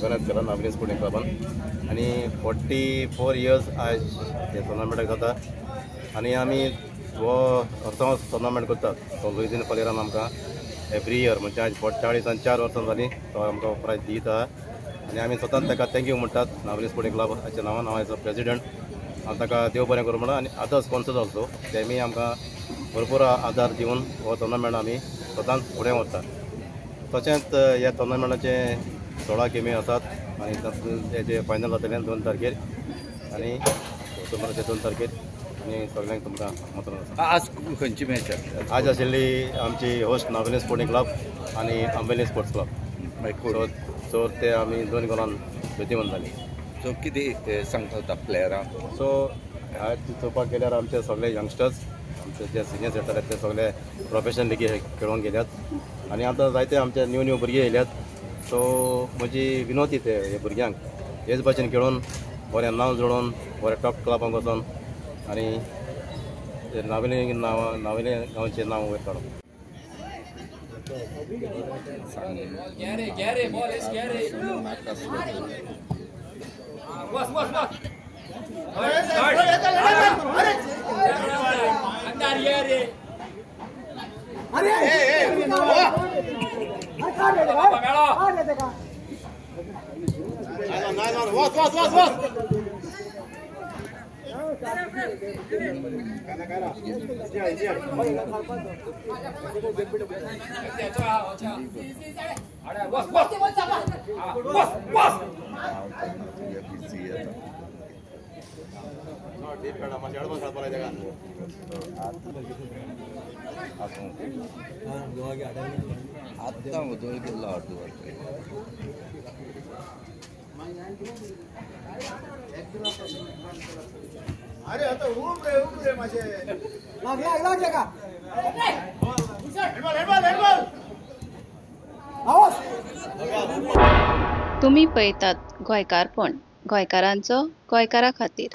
Organise केला Navelim sporting क्लबान आणि 44 years आज हे टुर्नामेंटाक जाता आणि आमी हो वर्सांच टुर्नामेंट करतात तो लुईजीन फलेरान आमकां एवरी इयर म्हणजे आज 44 वर्सां जालीं तो आमकां प्रायज दिता आणि आमी स्वतान ताका थँक्यू म्हणटात नावेली स्पोर्टिंग क्लबाच्या नांवान हांव एज अ प्रेसिडेंट हांव ताका देव बरें करूं म्हणटा आणि अदर स्पॉन्सर्स ऑल्सो तेमी आमकां भरपूर आदार दिवन हो टुर्नामेंट आमी स्वतान फुडें व्हरता तशेंच ह्या टुर्नामेंटाचे 16 गेमी आसात आणि हेजे फायनल जातले 2 तारखेर आणि ऑक्टोबराचे 2 तारखेर आणि सगळ्यांक तुमकां आमंत्रण आसा। आज खंयची मॅच आज आशिल्ली आमची होस्ट नावेली स्पोर्टिंग क्लब आणि अंबेली स्पोर्ट्स क्लब सो ते आमी 2 गोलान बेतीमन जाली। सो कितें सांगता प्लेयरांक? सो आज चोवपाक गेल्यार आमचे सगळे यंगस्टर्स आमचे जे सिनियर सेटर आहेत ते सगळे प्रोफेशनल लिगी खेळून गेल्यात आणि आतां जायते आमचे न्यू भुरगे येयल्यात सो म्हजी विनोती ते हे भुरग्यांक हेच भाशेन खेळून बरें नांव जोडून बरें टॉप क्लबांक वचून आणि नावेली गांवचें नांव वयर काडून आत्ता उदय गेल्लो अर्द अरे आता उठ रे माझे लागले का तुम्ही पळयतात गोंयकारपण गोंयकारांचो गोंयकारा खातीर।